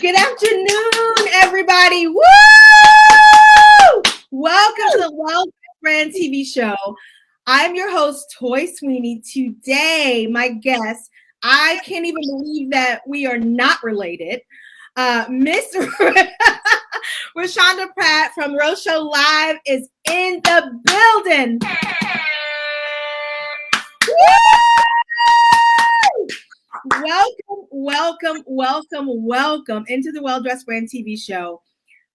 Good afternoon, everybody. Woo! Welcome to the Well Brand TV show. I'm your host, Toy Sweeney. Today, my guest, I can't even believe that we are not related. Miss Roshanda Pratt from Roshanda Live is in the building. Welcome into the Well Dressed Brand TV show.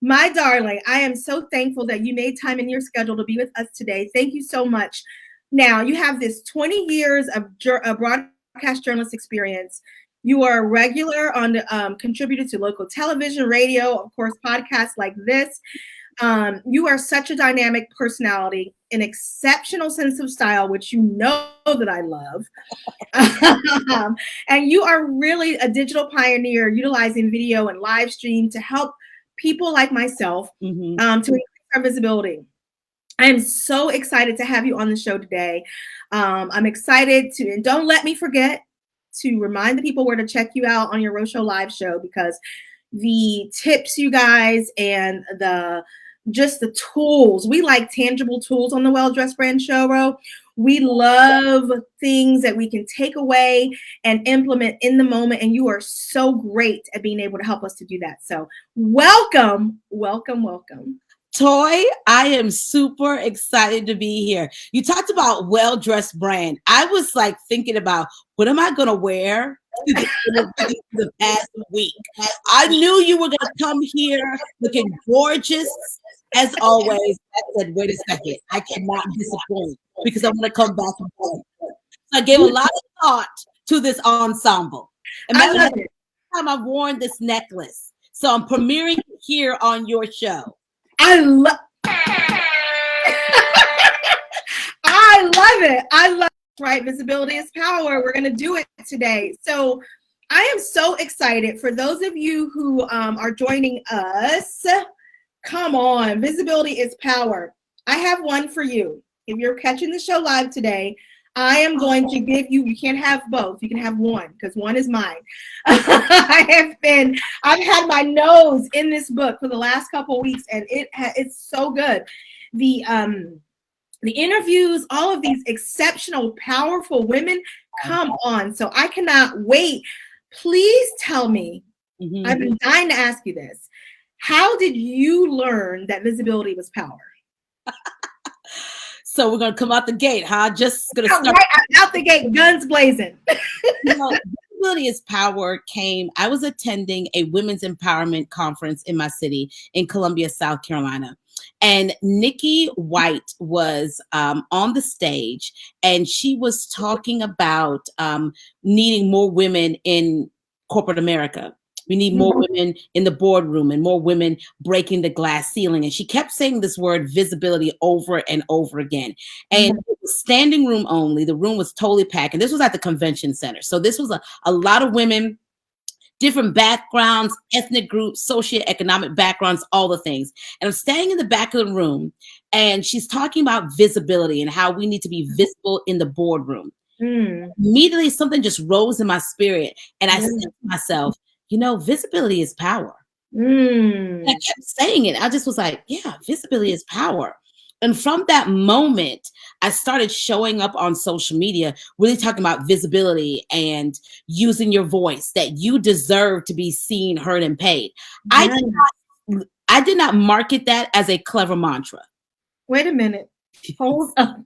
My darling, I am so thankful that you made time in your schedule to be with us today. Thank you so much. Now, you have this 20 years of broadcast journalist experience. You are a regular on the contributor to local television, radio, of course, podcasts like this. You are such a dynamic personality, an exceptional sense of style, which you know that I love. And you are really a digital pioneer utilizing video and live stream to help people like myself to increase our visibility. I am so excited to have you on the show today. I'm excited to, and don't let me forget to remind the people where to check you out on your Roshanda Live show, because the tips, you guys, and the tools, we like tangible tools on the Well Dressed Brand show. We love things that we can take away and implement in the moment. And you are so great at being able to help us to do that. So welcome. Toy, I am super excited to be here. You talked about Well Dressed Brand. I was like thinking about, what am I going to wear the past week? I knew you were going to come here looking gorgeous as always. I said, wait a second, I cannot disappoint because I'm going to come back and play. So I gave a lot of thought to this ensemble. And I love it. Time I've worn this necklace. So I'm premiering here on your show. I love it. Right. Visibility is power. We're going to do it today. So I am so excited for those of you who are joining us. Come on. Visibility is power. I have one for you. If you're catching the show live today, I am going to give you can't have both. You can have one because one is mine. I've had my nose in this book for the last couple of weeks, and it's so good. The interviews, all of these exceptional, powerful women, come on. So I cannot wait. Please tell me, I've been dying to ask you this. How did you learn that visibility was power? So we're going to come out the gate, huh? Just going to start. Right out the gate, guns blazing. Visibility is power I was attending a women's empowerment conference in my city in Columbia, South Carolina. And Nikki White was on the stage, and she was talking about needing more women in corporate America. We need more women in the boardroom and more women breaking the glass ceiling. And she kept saying this word visibility over and over again. And it was standing room only. The room was totally packed. And this was at the convention center. So this was a lot of women, different backgrounds, ethnic groups, socioeconomic backgrounds, all the things. And I'm standing in the back of the room, and she's talking about visibility and how we need to be visible in the boardroom. Immediately, something just rose in my spirit. And I said to myself, visibility is power. And I kept saying it. I just was like, yeah, visibility is power. And from that moment, I started showing up on social media, really talking about visibility and using your voice, that you deserve to be seen, heard, and paid. I did not market that as a clever mantra. Wait a minute. Hold on.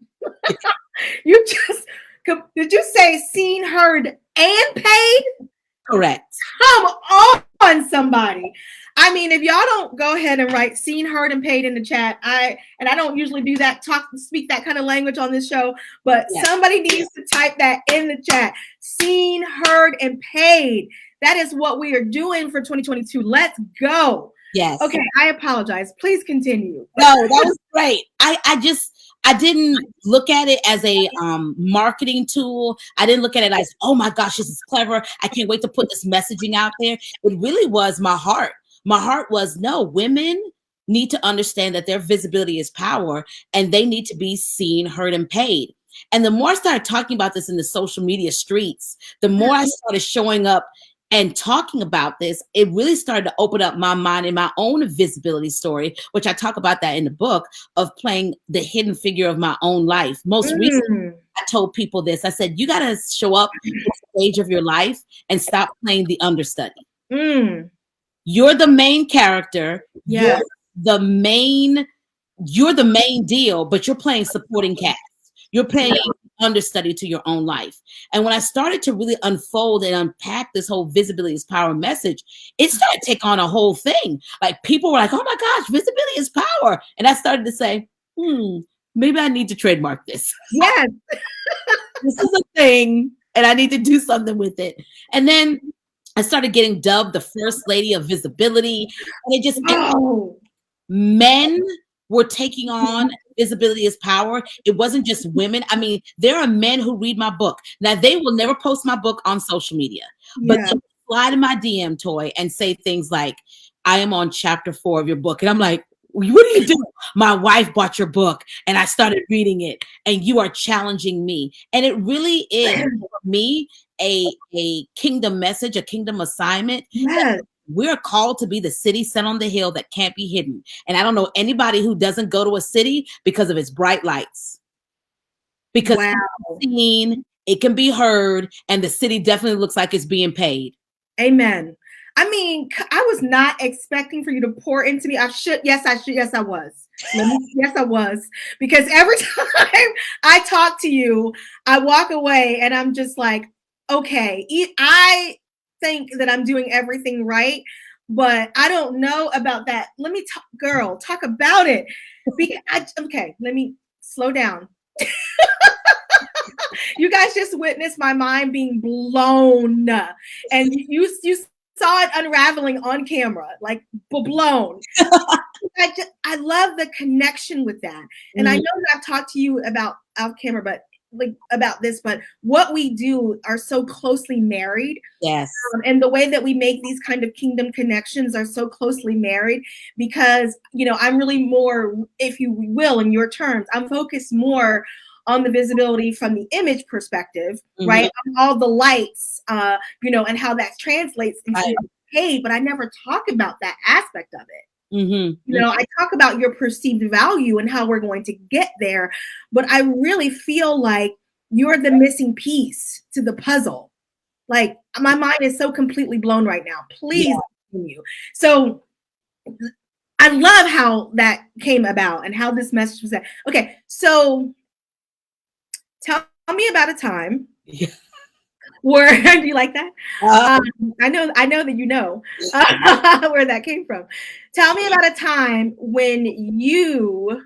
Did you say seen, heard, and paid? Correct. Come on, somebody. I mean, if y'all don't go ahead and write seen, heard, and paid in the chat, I don't usually do that, speak that kind of language on this show, but somebody needs to type that in the chat. Seen, heard, and paid. That is what we are doing for 2022. Let's go. Yes. Okay, I apologize. Please continue. No, that was great. I didn't look at it as a marketing tool. I didn't look at it as, oh my gosh, this is clever. I can't wait to put this messaging out there. It really was my heart. My heart was, no, women need to understand that their visibility is power, and they need to be seen, heard, and paid. And the more I started talking about this in the social media streets, the more I started showing up And talking about this, it really started to open up my mind in my own visibility story, which I talk about that in the book, of playing the hidden figure of my own life. Most recently, I told people this. I said, you got to show up at the stage of your life and stop playing the understudy. You're the main character. Yes. You're the main deal, but you're playing supporting cast. You're playing understudy to your own life. And when I started to really unfold and unpack this whole visibility is power message, it started to take on a whole thing. Like people were like, oh my gosh, visibility is power. And I started to say, maybe I need to trademark this. Yes. This is a thing and I need to do something with it. And then I started getting dubbed the first lady of visibility. And it just, men were taking on visibility is power. It wasn't just women. I mean, there are men who read my book. Now, they will never post my book on social media, but they slide in my DM, Toy, and say things like, I am on chapter 4 of your book. And I'm like, what are you doing? My wife bought your book and I started reading it and you are challenging me. And it really is for me a kingdom message, a kingdom assignment. Yes. We're called to be the city set on the hill that can't be hidden. And I don't know anybody who doesn't go to a city because of its bright lights. Because it's seen, it can be heard, and the city definitely looks like it's being paid. Amen. I mean, I was not expecting for you to pour into me. Yes, I was. Yes, I was. Because every time I talk to you, I walk away and I'm just like, okay, I think that I'm doing everything right, but I don't know about that. Let me talk about it. Okay, let me slow down. You guys just witnessed my mind being blown, and you saw it unraveling on camera, like blown. I love the connection with that, and I know that I've talked to you about off camera, but about this, but what we do are so closely married. Yes. And the way that we make these kind of kingdom connections are so closely married because, I'm really more, if you will, in your terms, I'm focused more on the visibility from the image perspective, right? On all the lights, and how that translates into paid, but I never talk about that aspect of it. I talk about your perceived value and how we're going to get there, but I really feel like you're the missing piece to the puzzle. Like my mind is so completely blown right now. Please continue. So I love how that came about and how this message was said. Okay, so tell me about a time where do you like that? I know that you know where that came from. Tell me about a time when you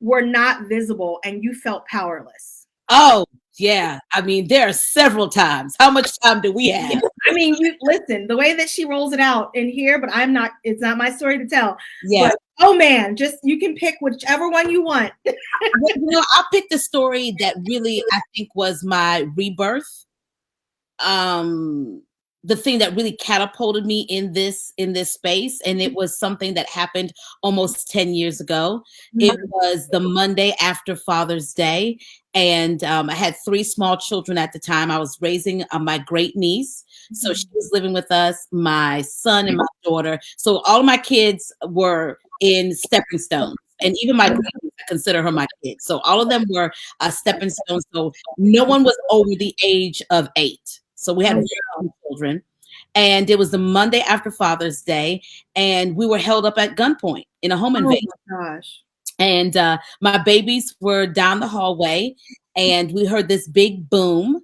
were not visible and you felt powerless. Oh, yeah. I mean, there are several times. How much time do we have? I mean, listen, the way that she rolls it out in here, but it's not my story to tell. Yeah. But, oh man, just you can pick whichever one you want. I'll pick the story that really, I think, was my rebirth. The thing that really catapulted me in this space, and it was something that happened almost 10 years ago. It was the Monday after Father's Day, and I had 3 small children at the time. I was raising my great niece, so she was living with us, my son and my daughter. So all of my kids were in stepping stones. And even my great niece, I consider her my kid. So all of them were stepping stones. So no one was over the age of 8. So we had children, and it was the Monday after Father's Day, and we were held up at gunpoint in a home invasion. Oh my gosh. And my babies were down the hallway, and we heard this big boom,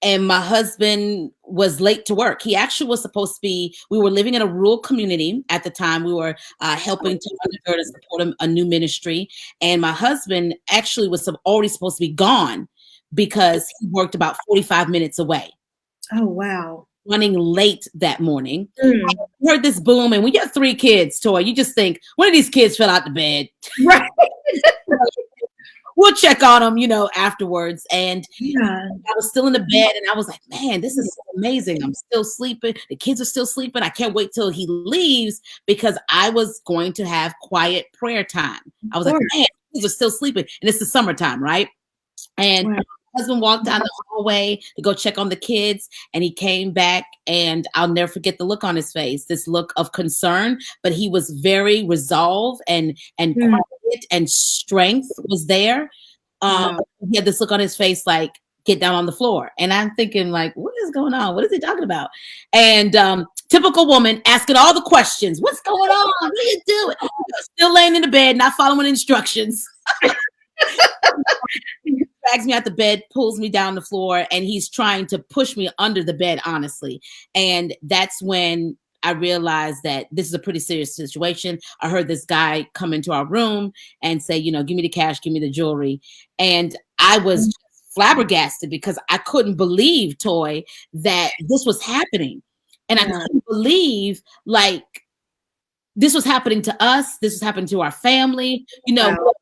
and my husband was late to work. He actually was supposed to be, we were living in a rural community at the time. We were helping to undergird and support a new ministry, and my husband actually was already supposed to be gone because he worked about 45 minutes away. Oh, wow. Running late that morning. I heard this boom, and when you have 3 kids, Toy, you just think, one of these kids fell out the bed. Right. We'll check on them, afterwards. And I was still in the bed, and I was like, man, this is amazing. I'm still sleeping. The kids are still sleeping. I can't wait till he leaves because I was going to have quiet prayer time. I was like, man, kids are still sleeping. And it's the summertime, right? And husband walked down the hallway to go check on the kids, and he came back, and I'll never forget the look on his face, this look of concern, but he was very resolved, and quiet, and strength was there. Wow. He had this look on his face like, get down on the floor. And I'm thinking, like, what is going on? What is he talking about? And typical woman asking all the questions. What's going on? What are you doing? Still laying in the bed, not following instructions. He drags me out the bed, pulls me down the floor, and he's trying to push me under the bed, honestly. And that's when I realized that this is a pretty serious situation. I heard this guy come into our room and say, you know, give me the cash, give me the jewelry. And I was just flabbergasted because I couldn't believe, Toy, that this was happening. And I couldn't believe, like, this was happening to us. This was happening to our family. You know,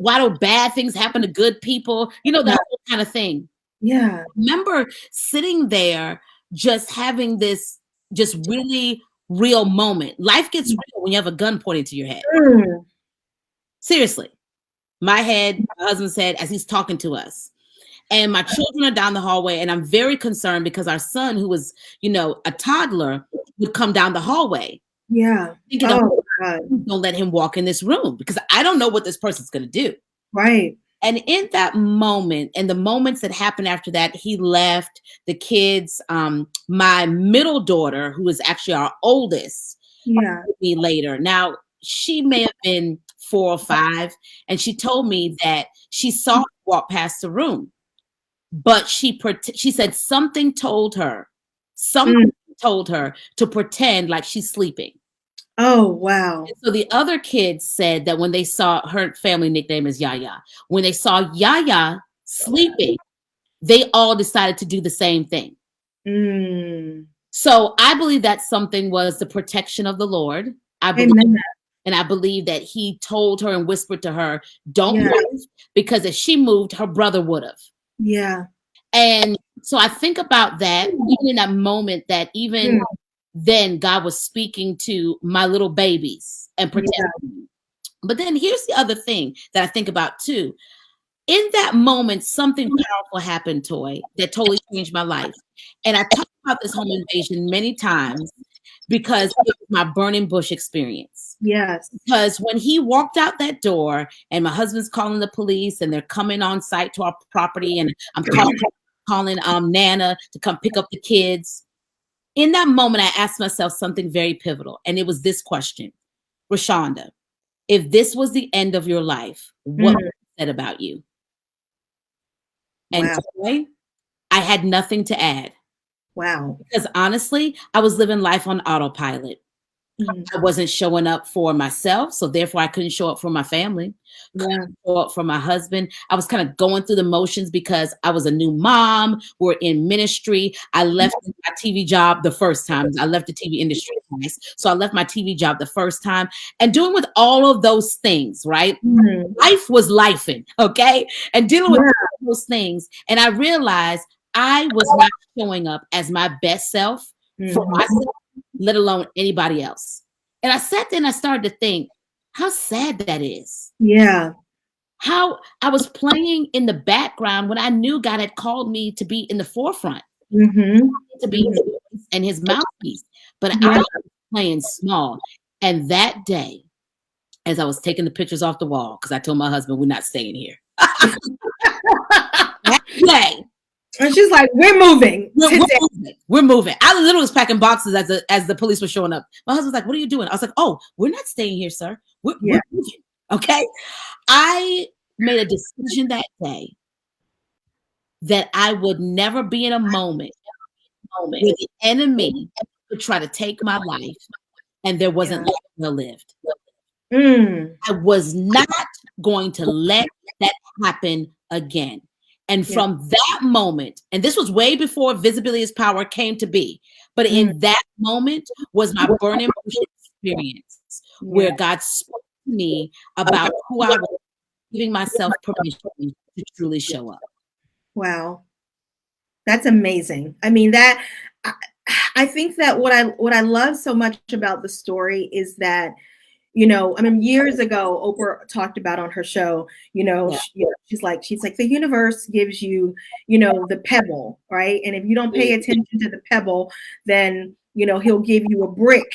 why do bad things happen to good people? You know, that whole kind of thing. Yeah. I remember sitting there just having this just really real moment. Life gets real when you have a gun pointed to your head. Seriously. My husband's head, as he's talking to us. And my children are down the hallway, and I'm very concerned because our son, who was, you know, a toddler, would come down the hallway. Yeah. Thinking, oh, God. Don't let him walk in this room because I don't know what this person's going to do. Right. And in that moment, and the moments that happened after that, he left the kids. My middle daughter, who is actually our oldest, with me later. Now, she may have been 4 or 5, and she told me that she saw him walk past the room, but she said something told her to pretend like she's sleeping. Oh, wow. And so the other kids said that when they saw, her family nickname is Yaya, when they saw Yaya sleeping, they all decided to do the same thing. So I believe that something was the protection of the Lord. I believe that. And I believe that he told her and whispered to her, don't move, because if she moved, her brother would have. Yeah. And so I think about that, even in that moment, that even then God was speaking to my little babies and protecting them. But then here's the other thing that I think about too. In that moment, something powerful happened, Toy, that totally changed my life. And I talk about this home invasion many times because it was my burning bush experience. Yes. Because when he walked out that door and my husband's calling the police and they're coming on site to our property, and I'm calling Nana to come pick up the kids. In that moment, I asked myself something very pivotal. And it was this question: Roshanda, if this was the end of your life, what would it said about you? And Toy, I had nothing to add. Wow. Because honestly, I was living life on autopilot. I wasn't showing up for myself, so therefore I couldn't show up for my family, couldn't show up for my husband. I was kind of going through the motions because I was a new mom. We're in ministry. I left my TV job the first time. I left the TV industry twice. So I left my TV job the first time, and doing with all of those things, right? Life was lifing, okay? And dealing with all those things. And I realized I was not showing up as my best self for myself, let alone anybody else. And I sat there and I started to think how sad that is. Yeah. How I was playing in the background when I knew God had called me to be in the forefront, to be his voice and his mouthpiece. But I was playing small. And that day, as I was taking the pictures off the wall, because I told my husband, we're not staying here. That day, and she's like, we're moving. We're moving. I literally was packing boxes as the police were showing up. My husband's like, what are you doing? I was like, oh, we're not staying here, sir. We're moving. Okay. I made a decision that day that I would never be in a moment where the enemy would try to take my life and there wasn't life well lived. I was not going to let that happen again. And from that moment, and this was way before Visibility is Power came to be, but in that moment was my burning experience where God spoke to me about who I was, giving myself permission to truly show up. Wow. That's amazing. I mean, I think that what I love so much about the story is that, You know, I mean, years ago, Oprah talked about on her show, Yeah. she's like, the universe gives you, the pebble, right? And if you don't pay attention to the pebble, then, he'll give you a brick.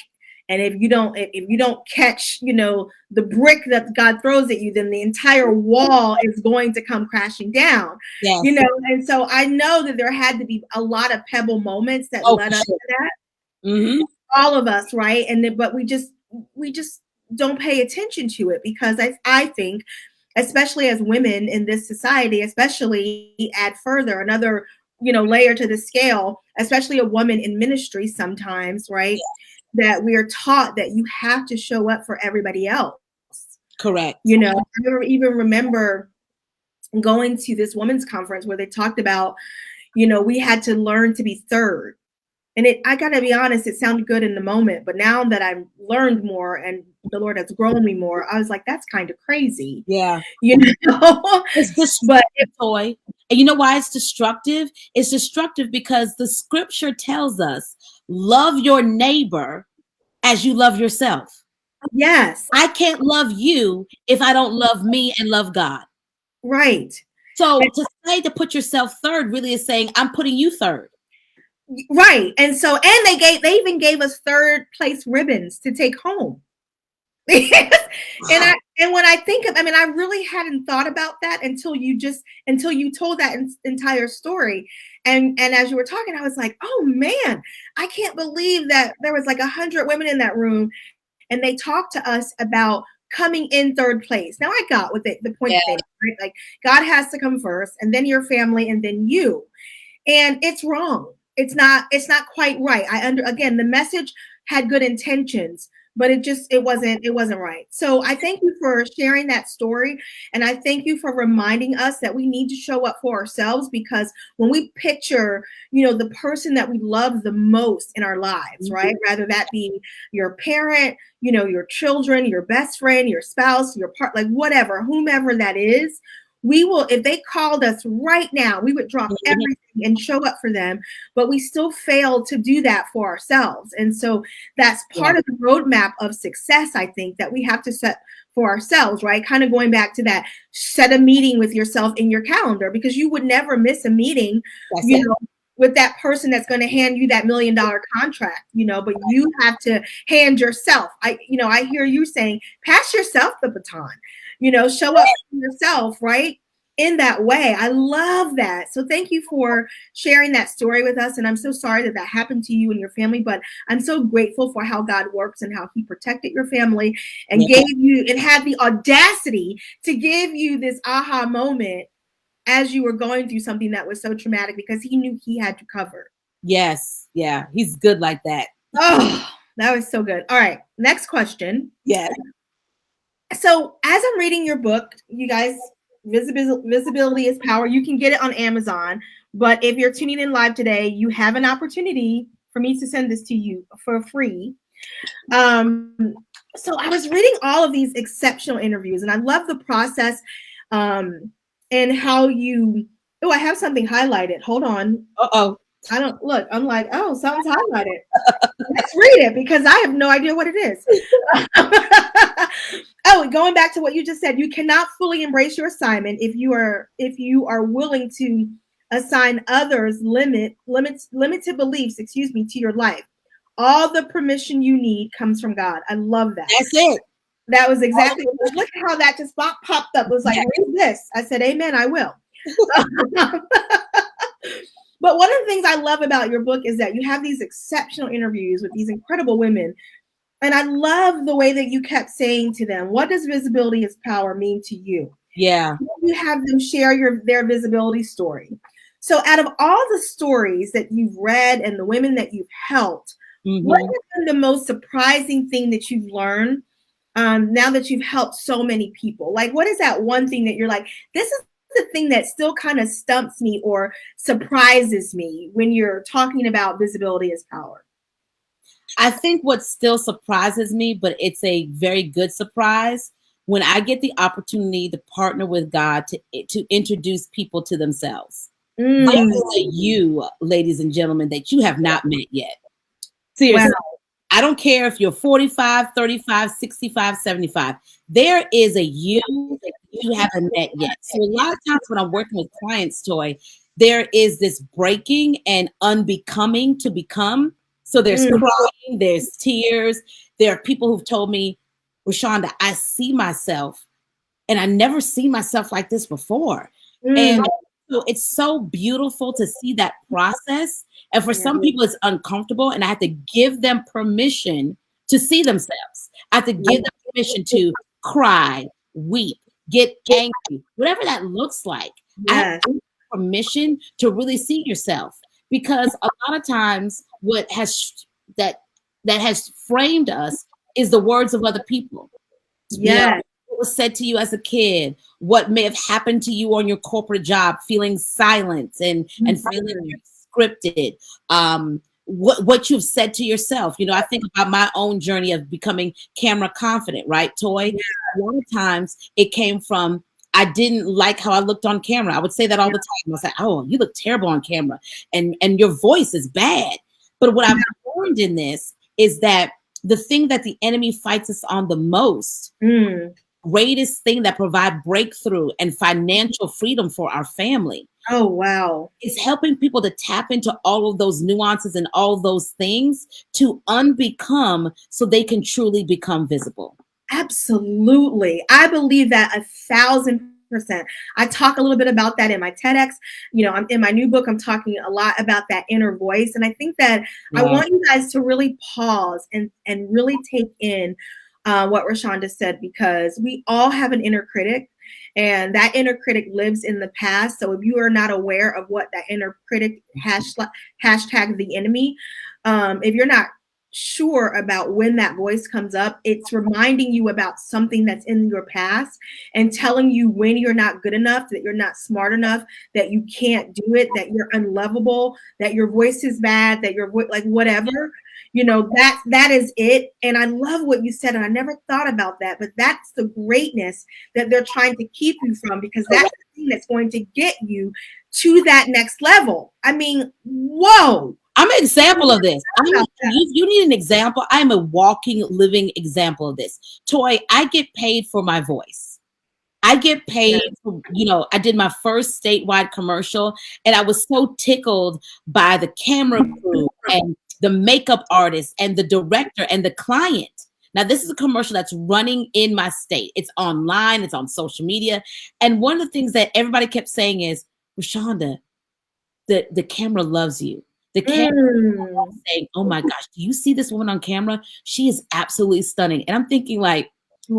And if you don't catch, the brick that God throws at you, then the entire wall is going to come crashing down, Yes. And so I know that there had to be a lot of pebble moments that Oh, led for up sure. to that. Mm-hmm. All of us, right? And then, but we just don't pay attention to it because I think, especially as women in this society, especially add further another, layer to the scale, especially a woman in ministry sometimes, right? That we are taught that you have to show up for everybody else. Correct. I even remember going to this women's conference where they talked about, we had to learn to be third. And I got to be honest, it sounded good in the moment. But now that I've learned more and the Lord has grown me more, I was like, that's kind of crazy. Yeah. It's destructive, toy. And you know why it's destructive? It's destructive because the scripture tells us, love your neighbor as you love yourself. Yes. I can't love you if I don't love me and love God. Right. So to say to put yourself third really is saying, I'm putting you third. Right. And so, and they even gave us third place ribbons to take home. and when I think of, I really hadn't thought about that until you told that entire story. And as you were talking, I was like, oh man, I can't believe that there was like 100 women in that room and they talked to us about coming in third place. Now I got what the point they made, right? Like God has to come first and then your family and then you. And it's wrong. It's not quite right. Again, the message had good intentions, but it wasn't right. So I thank you for sharing that story. And I thank you for reminding us that we need to show up for ourselves, because when we picture, the person that we love the most in our lives, right? Rather that be your parent, your children, your best friend, your spouse, your like whatever, whomever that is, we will, if they called us right now, we would drop everything and show up for them, but we still fail to do that for ourselves. And so that's part of the roadmap of success, I think, that we have to set for ourselves, right? Kind of going back to that, set a meeting with yourself in your calendar, because you would never miss a meeting, with that person that's going to hand you that $1 million contract, but you have to hand yourself. I hear you saying, pass yourself the baton. Show up for yourself, right? In that way. I love that. So thank you for sharing that story with us. And I'm so sorry that happened to you and your family, but I'm so grateful for how God works and how he protected your family and gave you and had the audacity to give you this aha moment as you were going through something that was so traumatic, because he knew he had to cover. Yes. Yeah. He's good like that. Oh, that was so good. All right. Next question. Yeah. So as I'm reading your book, you guys, Visibility is Power, you can get it on Amazon. But if you're tuning in live today, you have an opportunity for me to send this to you for free. So I was reading all of these exceptional interviews, and I love the process and how you, I have something highlighted. Hold on. Uh-oh. I don't look. I'm like, oh, something's highlighted. Let's read it, because I have no idea what it is. Oh, going back to what you just said, you cannot fully embrace your assignment if you are willing to assign others limited beliefs, to your life. All the permission you need comes from God. I love that. That's it. That was exactly. Look at how that just popped up. It was like, read this. I said, amen, I will. But one of the things I love about your book is that you have these exceptional interviews with these incredible women. And I love the way that you kept saying to them, what does visibility is power mean to you? Yeah. You have them share their visibility story. So out of all the stories that you've read and the women that you've helped, what has been the most surprising thing that you've learned now that you've helped so many people? Like, what is that one thing that you're like, this is the thing that still kind of stumps me or surprises me when you're talking about visibility as power? I think what still surprises me, but it's a very good surprise, when I get the opportunity to partner with God to introduce people to themselves. There is a you, ladies and gentlemen, that you have not met yet. Seriously. Wow. I don't care if you're 45, 35, 65, 75. There is a you that you haven't met yet. So a lot of times when I'm working with clients, Toy, there is this breaking and unbecoming to become. So there's crying, there's tears. There are people who've told me, Roshanda, I see myself and I never seen myself like this before. And so it's so beautiful to see that process. And for some people, it's uncomfortable. And I have to give them permission to see themselves. I have to give them permission to cry, weep, get angry, whatever that looks like. I have to give permission to really see yourself. Because a lot of times what has that has framed us is the words of other people. You know, what was said to you as a kid, what may have happened to you on your corporate job, feeling silence and feeling scripted, what you've said to yourself. You know, I think about my own journey of becoming camera confident, right, Toy? A lot of times it came from, I didn't like how I looked on camera. I would say that all the time. I was like, oh, you look terrible on camera and your voice is bad. But what I've learned in this is that the thing that the enemy fights us on the most, greatest thing that provide breakthrough and financial freedom for our family. Oh, wow. Is helping people to tap into all of those nuances and all those things to unbecome so they can truly become visible. Absolutely. I believe that 1,000%. I talk a little bit about that in my TEDx. You know, I'm in my new book, I'm talking a lot about that inner voice. And I think that I want you guys to really pause and really take in what Roshanda said, because we all have an inner critic. And that inner critic lives in the past. So if you are not aware of what that inner critic hashtag the enemy, if you're not sure about when that voice comes up, it's reminding you about something that's in your past and telling you when you're not good enough, that you're not smart enough, that you can't do it, that you're unlovable, that your voice is bad, that you're like whatever. You know, that is it. And I love what you said, and I never thought about that, but that's the greatness that they're trying to keep you from, because that's the thing that's going to get you to that next level. I mean, whoa. I'm an example of this. You need an example. I'm a walking, living example of this. Toy, I get paid for my voice. I get paid, you know, I did my first statewide commercial, and I was so tickled by the camera crew and the makeup artist and the director and the client. Now, this is a commercial that's running in my state. It's online, it's on social media. And one of the things that everybody kept saying is, Roshanda, the camera loves you. The camera saying, oh my gosh, do you see this woman on camera? She is absolutely stunning. And I'm thinking like,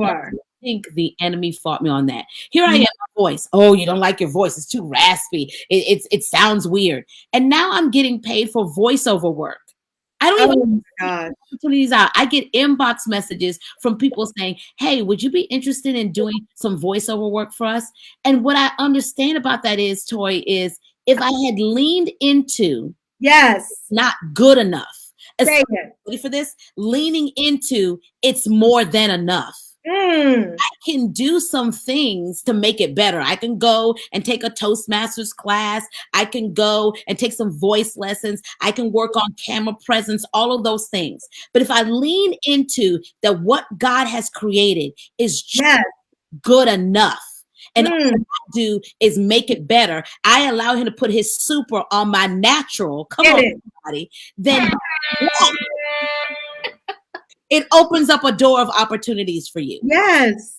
I think the enemy fought me on that. Here I am, my voice. Oh, you don't like your voice. It's too raspy. It sounds weird. And now I'm getting paid for voiceover work. I don't even opportunities out. I get inbox messages from people saying, hey, would you be interested in doing some voiceover work for us? And what I understand about that is, Toy, is if I had leaned into not good enough. Ready for this? Leaning into it's more than enough. I can do some things to make it better. I can go and take a Toastmasters class. I can go and take some voice lessons. I can work on camera presence, all of those things. But if I lean into that, what God has created is just good enough. And all I do is make it better. I allow him to put his super on my natural. Come on, everybody. Then it opens up a door of opportunities for you. Yes.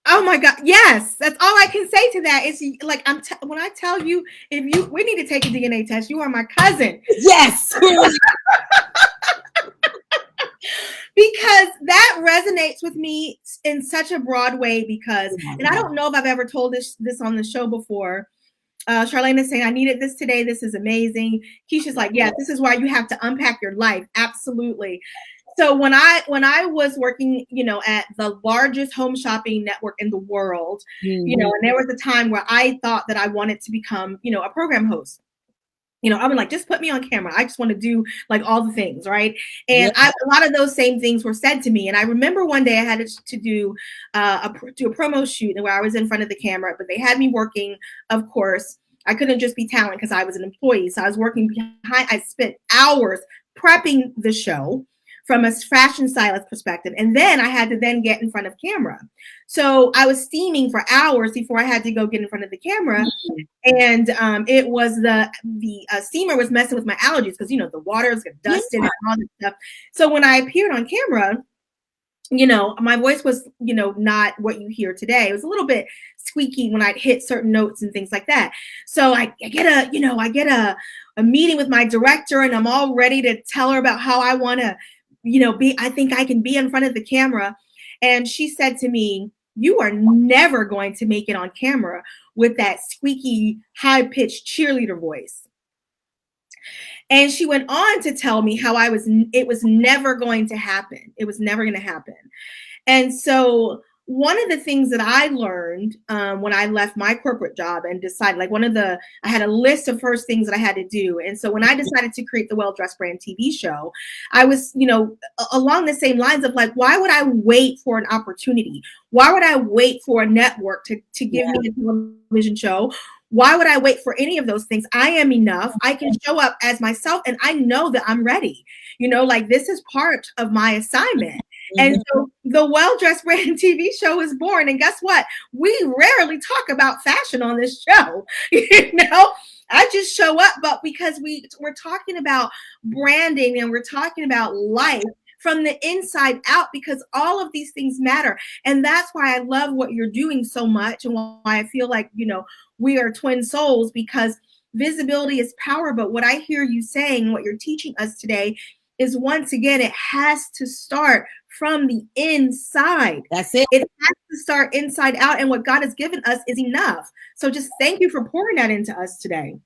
Oh my God. Yes. That's all I can say to that. Is like, when I tell you, we need to take a DNA test. You are my cousin. Yes. Because that resonates with me in such a broad way, because, and I don't know if I've ever told this on the show before. Charlene is saying, I needed this today. This is amazing. Keisha's like, yeah, this is why you have to unpack your life. Absolutely. So when I was working, you know, at the largest home shopping network in the world, you know, and there was a time where I thought that I wanted to become, you know, a program host. You know, I've been like, just put me on camera. I just want to do like all the things, right? And a lot of those same things were said to me. And I remember one day I had to do a promo shoot where I was in front of the camera, but they had me working, of course. I couldn't just be talent because I was an employee. So I was working behind. I spent hours prepping the show from a fashion stylist perspective. And then I had to then get in front of camera. So I was steaming for hours before I had to go get in front of the camera. And it was the steamer was messing with my allergies because, you know, the water's got dust in it and all this stuff. So when I appeared on camera, you know, my voice was, you know, not what you hear today. It was a little bit squeaky when I'd hit certain notes and things like that. So I get a meeting with my director, and I'm all ready to tell her about how I want to, you know, I think I can be in front of the camera. And she said to me, "You are never going to make it on camera with that squeaky, high-pitched cheerleader voice." And she went on to tell me how it was never going to happen. It was never going to happen. And so one of the things that I learned when I left my corporate job and decided, like I had a list of first things that I had to do. And so when I decided to create the Well Dressed Brand TV show, I was, you know, along the same lines of like, why would I wait for an opportunity? Why would I wait for a network to give me a television show? Why would I wait for any of those things? I am enough. I can show up as myself, and I know that I'm ready. You know, like this is part of my assignment. And so the Well Dressed Brand TV show is born. And guess what? We rarely talk about fashion on this show. You know, I just show up, but because we're talking about branding and we're talking about life from the inside out, because all of these things matter. And that's why I love what you're doing so much, and why I feel like, you know, we are twin souls, because visibility is power. But what I hear you saying, what you're teaching us today, is once again, it has to start from the inside. That's it. It has to start inside out. And what God has given us is enough. So just thank you for pouring that into us today.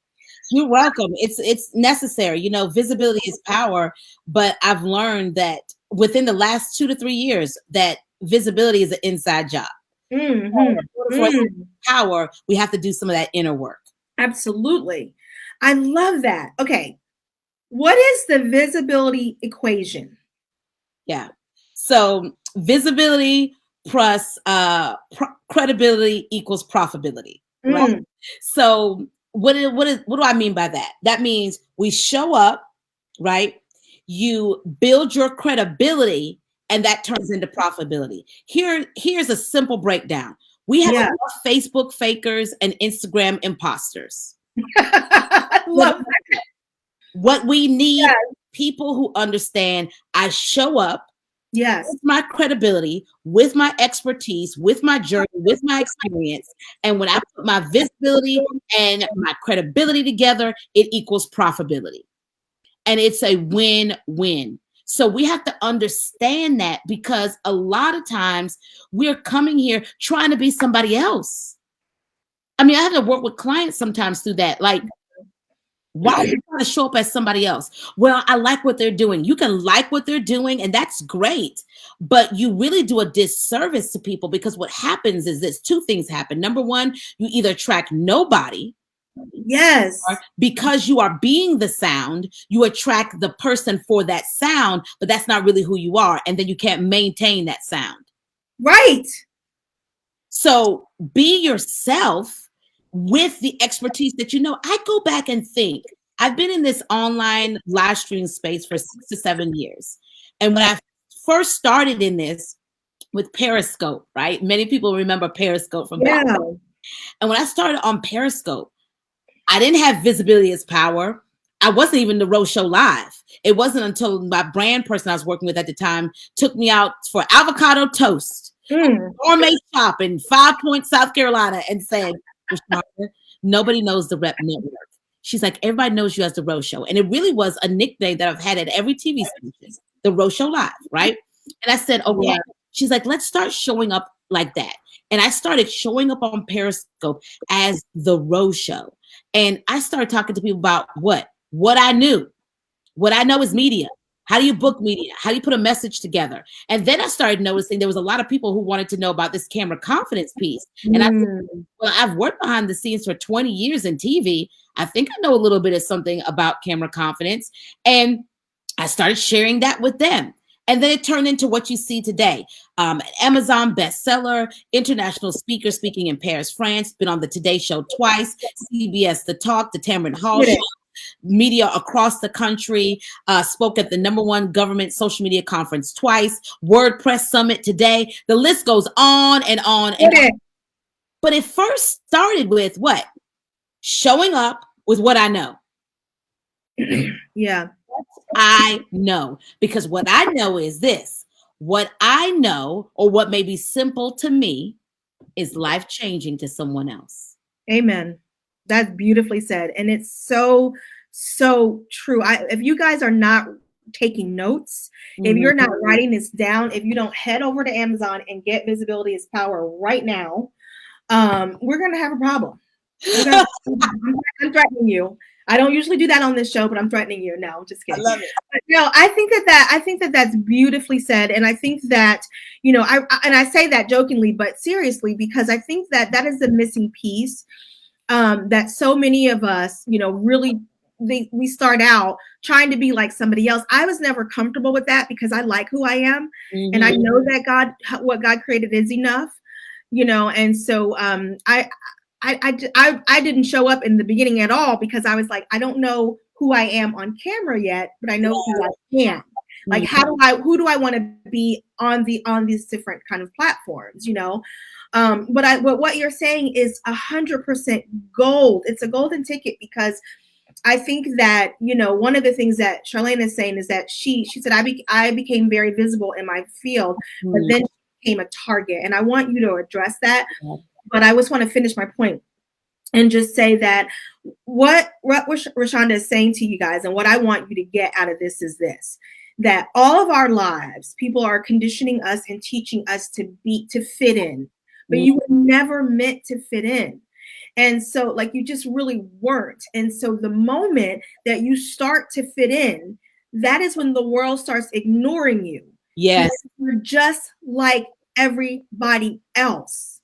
You're welcome. It's necessary. You know, visibility is power, but I've learned that within the last 2 to 3 years that visibility is an inside job. Mm-hmm. For us to have power, we have to do some of that inner work. Absolutely. I love that. Okay. What is the visibility equation? Yeah. So visibility plus credibility equals profitability. Right? So what do I mean by that? That means we show up, right? You build your credibility, and that turns into profitability. Here's a simple breakdown. We have enough Facebook fakers and Instagram imposters. I love that. What we need, people who understand I show up with my credibility, with my expertise, with my journey, with my experience. And when I put my visibility and my credibility together, it equals profitability. And it's a win-win. So we have to understand that, because a lot of times we're coming here trying to be somebody else. I mean, I have to work with clients sometimes through that. Like, why are you trying to show up as somebody else? Well, I like what they're doing. You can like what they're doing, and that's great. But you really do a disservice to people, because what happens is this: 2 things happen. Number one, you either attract nobody. Yes. Because you are being the sound, you attract the person for that sound, but that's not really who you are. And then you can't maintain that sound. Right. So be yourself with the expertise that you know. I go back and think, I've been in this online live stream space for 6 to 7 years. And when I first started in this with Periscope, right? Many people remember Periscope from back then. And when I started on Periscope, I didn't have visibility as power. I wasn't even the Rose Show live. It wasn't until my brand person I was working with at the time took me out for avocado toast, gourmet shop in 5 Points, South Carolina, and said, "Roshanda, nobody knows the Rep Network." She's like, "Everybody knows you as the Rose Show." And it really was a nickname that I've had at every TV station, the Rose Show Live, right? And I said, okay. She's like, "Let's start showing up like that." And I started showing up on Periscope as the Rose Show. And I started talking to people about what I knew. What I know is media. How do you book media? How do you put a message together? And then I started noticing there was a lot of people who wanted to know about this camera confidence piece. And I said, well, I've worked behind the scenes for 20 years in TV. I think I know a little bit of something about camera confidence. And I started sharing that with them. And then it turned into what you see today. An Amazon bestseller, international speaker speaking in Paris, France, been on the Today Show twice, CBS The Talk, the Tamron Hall Show. media across the country, spoke at the #1 government social media conference twice, WordPress Summit today. The list goes on and on and on. But it first started with what? Showing up with what I know. Yeah. I know. Because what I know is this. What I know, or what may be simple to me, is life-changing to someone else. Amen. That's beautifully said. And it's so, so true. If you guys are not taking notes, if you're not writing this down, if you don't head over to Amazon and get Visibility is Power right now, we're going to have a problem. I'm threatening you. I don't usually do that on this show, but I'm threatening you. No, I'm just kidding. I love it. But no, I think that that's beautifully said. And I think that, you know, I say that jokingly, but seriously, because I think that that is the missing piece, that so many of us, you know, really, we start out trying to be like somebody else. I was never comfortable with that because I like who I am. And I know that what God created is enough, you know, and so I didn't show up in the beginning at all because I was like, I don't know who I am on camera yet, but I know who I am. Like, who do I want to be on these different kind of platforms, you know? But what you're saying is 100% gold. It's a golden ticket, because I think that, you know, one of the things that Charlene is saying is that she said, I became very visible in my field, but then she became a target. And I want you to address that. But I just want to finish my point and just say that what Roshanda is saying to you guys, and what I want you to get out of this, is this: that all of our lives, people are conditioning us and teaching us to fit in, but you were never meant to fit in. And so, like, you just really weren't. And so the moment that you start to fit in, that is when the world starts ignoring you. Yes. You're just like everybody else.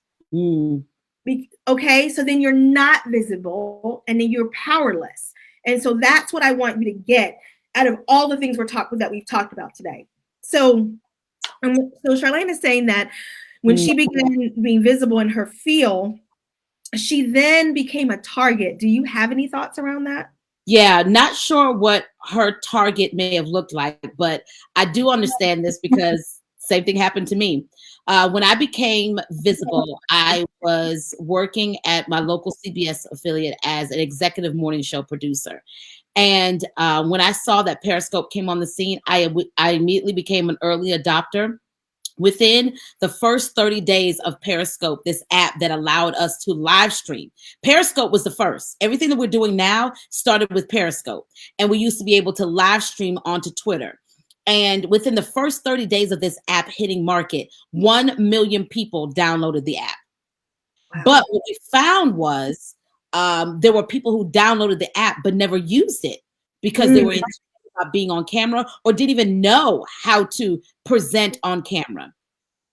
Okay, so then you're not visible, and then you're powerless. And so that's what I want you to get out of all the things we've talked about today. So Charlene is saying that when she began being visible in her field, she then became a target. Do you have any thoughts around that? Yeah, not sure what her target may have looked like, but I do understand this because same thing happened to me. When I became visible, I was working at my local CBS affiliate as an executive morning show producer. And when I saw that Periscope came on the scene, I immediately became an early adopter. Within the first 30 days of Periscope, this app that allowed us to live stream, Periscope was the first. Everything that we're doing now started with Periscope. And we used to be able to live stream onto Twitter. And within the first 30 days of this app hitting market, 1 million people downloaded the app. Wow. But what we found was there were people who downloaded the app but never used it because they were about being on camera or didn't even know how to present on camera.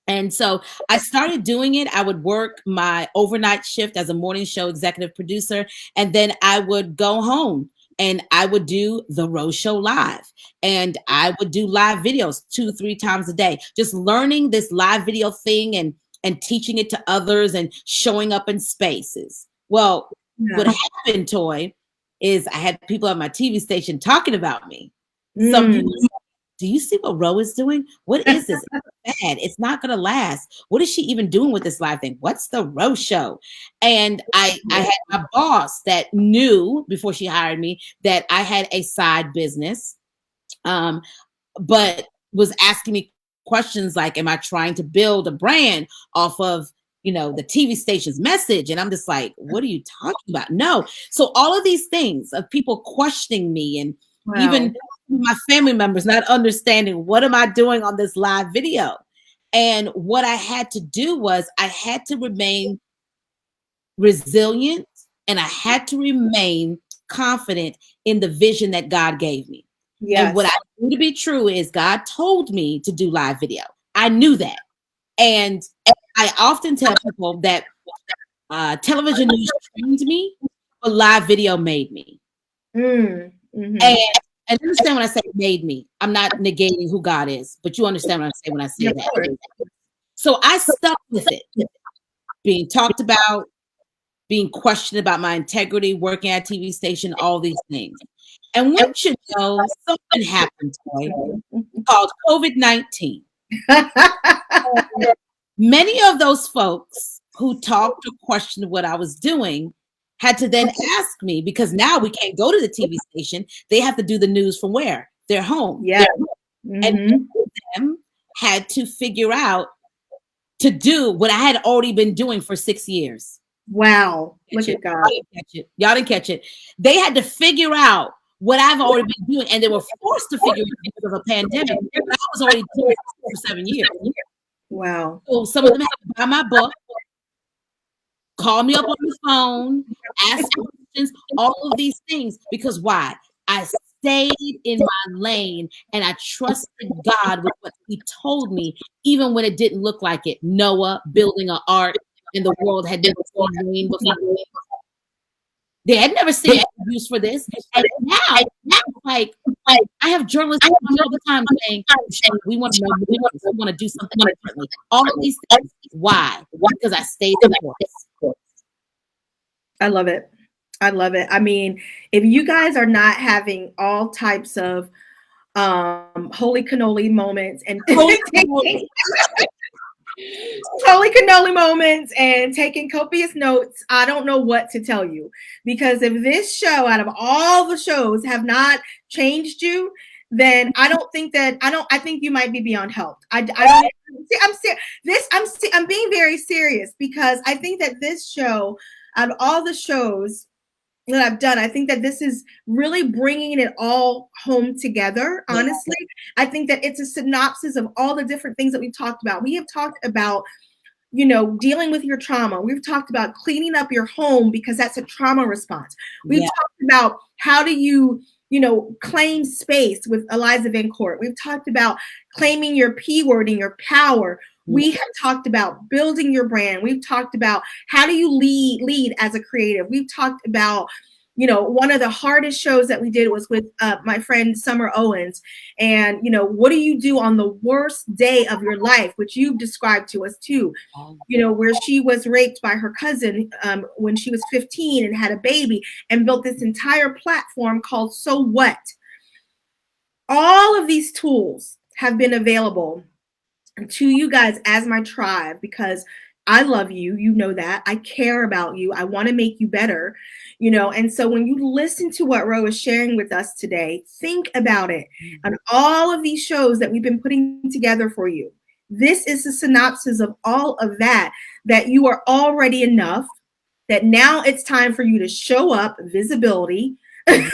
And so I started doing it. I would work my overnight shift as a morning show executive producer, and then I would go home and I would do the Rose Show live, and I would do live videos 2-3 times a day, just learning this live video thing and teaching it to others and showing up in spaces. Well, what happened, Toy, is I had people at my TV station talking about me. Some people said, do you see what Ro is doing? What is this? It's bad. It's not going to last. What is she even doing with this live thing? What's the Ro Show? And I had my boss that knew before she hired me that I had a side business, but was asking me questions like, am I trying to build a brand off of, you know, the TV station's message? And I'm just like, what are you talking about? No. So all of these things of people questioning me, and even my family members not understanding, what am I doing on this live video? And what I had to do was I had to remain resilient, and I had to remain confident in the vision that God gave me. Yes. And what I knew to be true is God told me to do live video. I knew that. And I often tell people that television news trained me, but live video made me. And understand when I say made me, I'm not negating who God is, but you understand what I say when I say that. So I stuck with it, being talked about, being questioned about my integrity, working at a TV station, all these things. And once you know, something happened, Toy, called COVID-19. Many of those folks who talked or questioned what I was doing had to then ask me, because now we can't go to the TV station. They have to do the news from where? Their home. Yeah. And them had to figure out to do what I had already been doing for 6 years. Wow. Look at God. Y'all didn't catch it. They had to figure out what I've already been doing, and they were forced to figure it out because of a pandemic. But I was already doing it for 7 years. Wow. So some of them had to buy my book, call me up on the phone, ask questions, all of these things. Because why? I stayed in my lane and I trusted God with what He told me, even when it didn't look like it. Noah building an ark, and the world had never seen rain before. They had never seen use for this. And now, like I have journalists all the time saying, we want to know, we want to do something differently. All of these things. Why? Because I stayed the course. I love it. I love it. I mean, if you guys are not having all types of holy cannoli moments and holy cannoli moments and taking copious notes, I don't know what to tell you. Because if this show, out of all the shows, have not changed you, then I think you might be beyond help. I'm being very serious, because I think that this show, out of all the shows that I've done, I think that this is really bringing it all home together. Honestly, I think that it's a synopsis of all the different things that we've talked about. We have talked about, dealing with your trauma. We've talked about cleaning up your home, because that's a trauma response. We've talked about how do you, claim space with Eliza Van Court. We've talked about claiming your P word and your power. We have talked about building your brand. We've talked about how do you lead as a creative. We've talked about, one of the hardest shows that we did was with my friend Summer Owens. And, what do you do on the worst day of your life, which you've described to us too, where she was raped by her cousin when she was 15 and had a baby, and built this entire platform called So What? All of these tools have been available to you guys as my tribe, because I love you. You know that. I care about you. I want to make you better, and so when you listen to what Ro is sharing with us today, think about it. And all of these shows that we've been putting together for you, this is the synopsis of all of that you are already enough, that now it's time for you to show up, visibility, as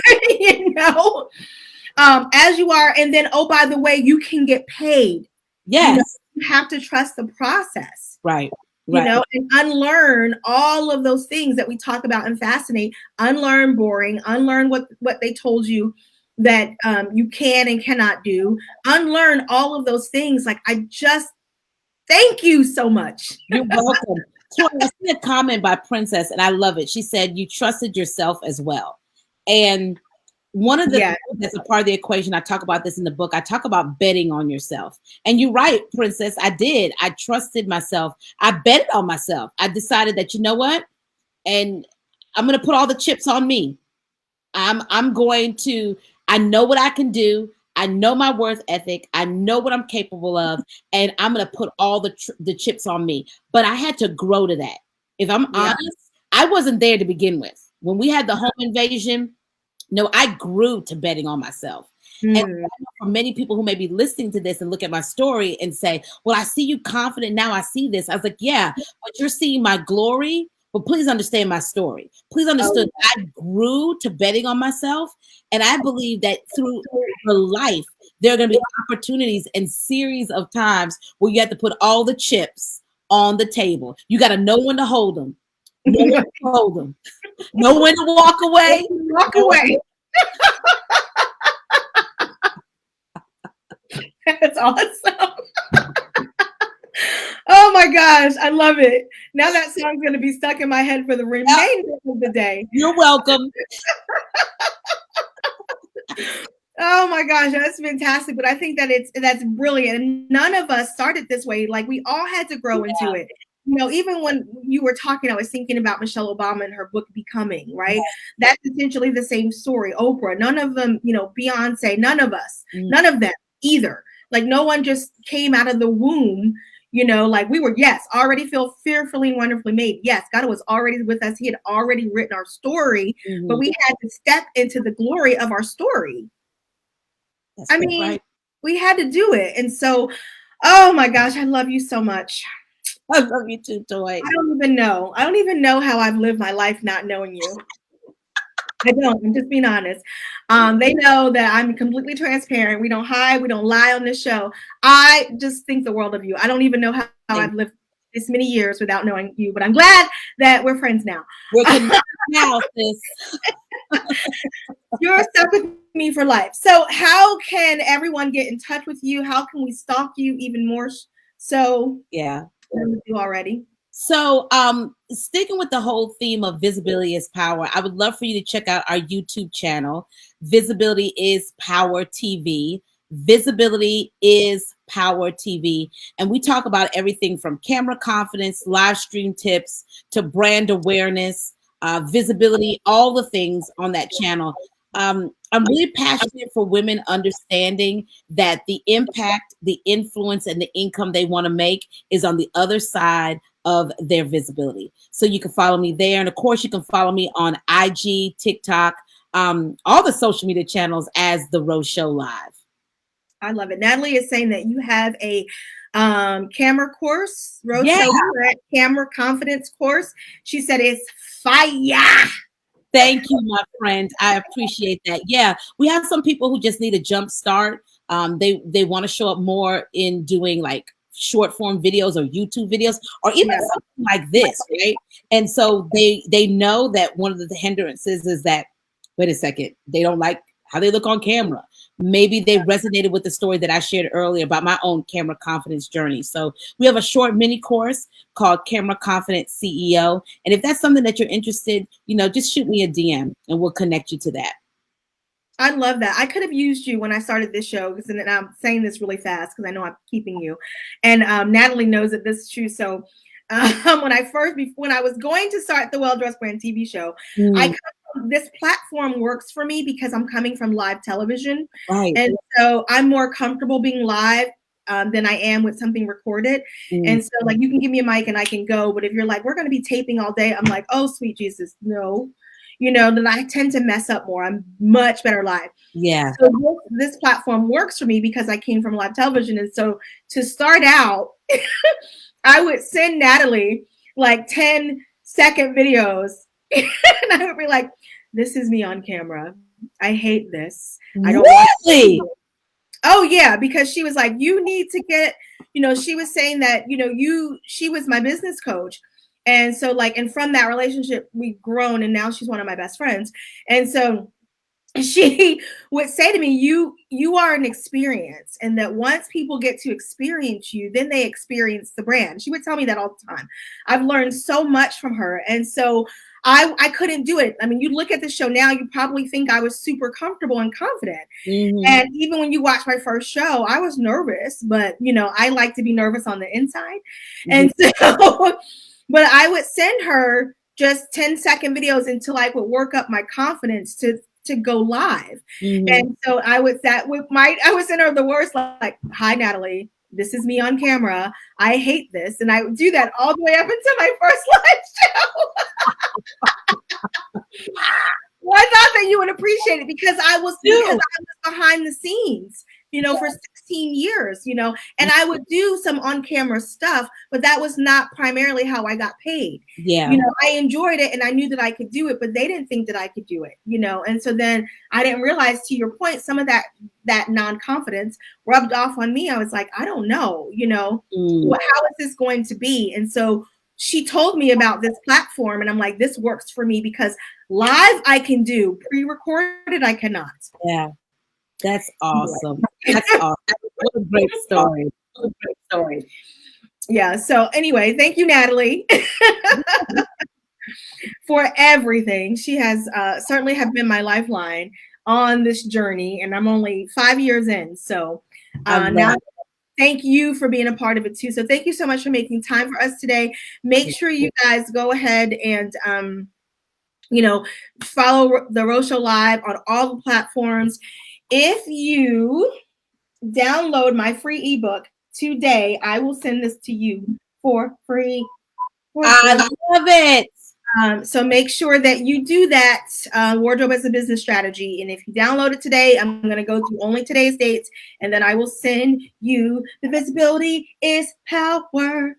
you are. And then, oh, by the way, you can get paid. Yes. You have to trust the process. Right. And unlearn all of those things that we talk about and Fascinate. Unlearn boring, unlearn what they told you that you can and cannot do. Unlearn all of those things. Like, I just thank you so much. You're welcome. So I see a comment by Princess, and I love it. She said, you trusted yourself as well. And one of the that's a part of the equation, I talk about this in the book. I talk about betting on yourself. And you're right, Princess. I did. I trusted myself. I bet on myself. I decided that, you know what? And I'm going to put all the chips on me. I'm going to, I know what I can do. I know my worth ethic. I know what I'm capable of. And I'm going to put all the chips on me. But I had to grow to that. If I'm honest, I wasn't there to begin with. When we had the home invasion, no, I grew to betting on myself. And for many people who may be listening to this and look at my story and say, well, I see you confident now. I see this. I was like, yeah, but you're seeing my glory. But please understand my story. Please understand I grew to betting on myself. And I believe that through life, there are going to be opportunities and series of times where you have to put all the chips on the table. You got to know when to hold them. Know when to hold them. Know when to walk away. Walk away. That's awesome. Oh my gosh, I love it. Now that song's going to be stuck in my head for the remainder of the day. You're welcome. Oh my gosh, that's fantastic. But I think that that's brilliant. And none of us started this way. Like, we all had to grow into it. even when you were talking, I was thinking about Michelle Obama and her book Becoming, right? That's essentially the same story. Oprah, none of them, Beyonce, none of us, none of them either. Like no one just came out of the womb, like we were, yes, already feel fearfully and wonderfully made. Yes, God was already with us. He had already written our story, but we had to step into the glory of our story. Right. We had to do it. And so, oh my gosh, I love you so much. I love you too, Toy. I don't even know. I don't even know how I've lived my life not knowing you. I don't. I'm just being honest. They know that I'm completely transparent. We don't hide. We don't lie on this show. I just think the world of you. I don't even know how I've lived this many years without knowing you, but I'm glad that we're friends now. We're connected now, sis. You're stuck with me for life. So how can everyone get in touch with you? How can we stalk you even more so? Yeah. Than you already. So sticking with the whole theme of visibility is power, I would love for you to check out our YouTube channel. Visibility is Power TV. Visibility is Power TV. And we talk about everything from camera confidence, live stream tips, to brand awareness, visibility, all the things on that channel. I'm really passionate for women understanding that the impact, the influence, and the income they want to make is on the other side of their visibility. So you can follow me there. And of course, you can follow me on IG, TikTok, all the social media channels as The Rose Show Live. I love it. Natalie is saying that you have a camera course, Rose Show camera confidence course. She said it's fire. Thank you, my friend. I appreciate that. Yeah, we have some people who just need a jump start. They want to show up more in doing like short form videos or YouTube videos, or even something like this, right? And so they know that one of the hindrances is that, wait a second, they don't like how they look on camera. Maybe they resonated with the story that I shared earlier about my own camera confidence journey. So we have a short mini course called Camera Confidence CEO. And if that's something that you're interested, just shoot me a DM and we'll connect you to that. I love that. I could have used you when I started this show, and I'm saying this really fast because I know I'm keeping you. And Natalie knows that this is true. So when I was going to start the Well Dressed Brand TV show, this platform works for me because I'm coming from live television. Right. And so I'm more comfortable being live than I am with something recorded. And so like you can give me a mic and I can go. But if you're like, we're going to be taping all day, I'm like, oh, sweet Jesus, no. Then I tend to mess up more. I'm much better live. Yeah. So this platform works for me because I came from live television. And so to start out, I would send Natalie like 10-second videos. And I would be like, this is me on camera. I hate this. I don't really? Oh yeah, because she was like, you need to get, she was saying that, she was my business coach. And so like, and from that relationship, we've grown, and now she's one of my best friends. And so she would say to me, you are an experience, and that once people get to experience you, then they experience the brand. She would tell me that all the time. I've learned so much from her. And so I couldn't do it. I mean, you look at the show now, you probably think I was super comfortable and confident. And even when you watch my first show, I was nervous, but I like to be nervous on the inside. And so but I would send her just 10-second videos until I would work up my confidence to go live. And so I would send her the words like, hi, Natalie, this is me on camera. I hate this. And I would do that all the way up until my first live show. Well, I thought that you would appreciate it because I was behind the scenes, for 16 years, and I would do some on-camera stuff, but that was not primarily how I got paid. Yeah. I enjoyed it and I knew that I could do it, but they didn't think that I could do it, and so then I didn't realize, to your point, some of that non-confidence rubbed off on me. I was like, I don't know, how is this going to be? And so she told me about this platform, and I'm like, this works for me because live I can do, pre-recorded I cannot. Yeah. That's awesome. That's awesome. What a great story. What a great story. Yeah. So anyway, thank you, Natalie, for everything. She has certainly have been my lifeline on this journey, and I'm only 5 years in. So now thank you for being a part of it too. So thank you so much for making time for us today. Make sure you guys go ahead and follow the Rochelle Live on all the platforms. If you download my free ebook today, I will send this to you for free. I love it. So make sure that you do that. Wardrobe as a business strategy. And if you download it today, I'm going to go through only today's dates, and then I will send you the Visibility is Power.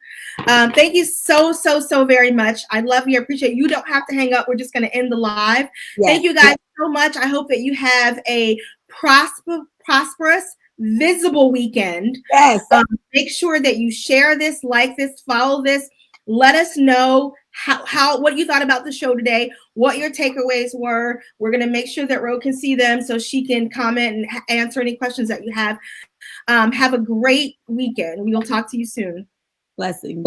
Thank you so very much. I love you. I appreciate you. You don't have to hang up. We're just going to end the live. Yes. Thank you guys so much. I hope that you have a prosperous, visible weekend. Yes. Make sure that you share this, like this, follow this. Let us know what you thought about the show today, what your takeaways were. We're going to make sure that Ro can see them so she can comment and answer any questions that you have. Have a great weekend. We will talk to you soon. Blessings.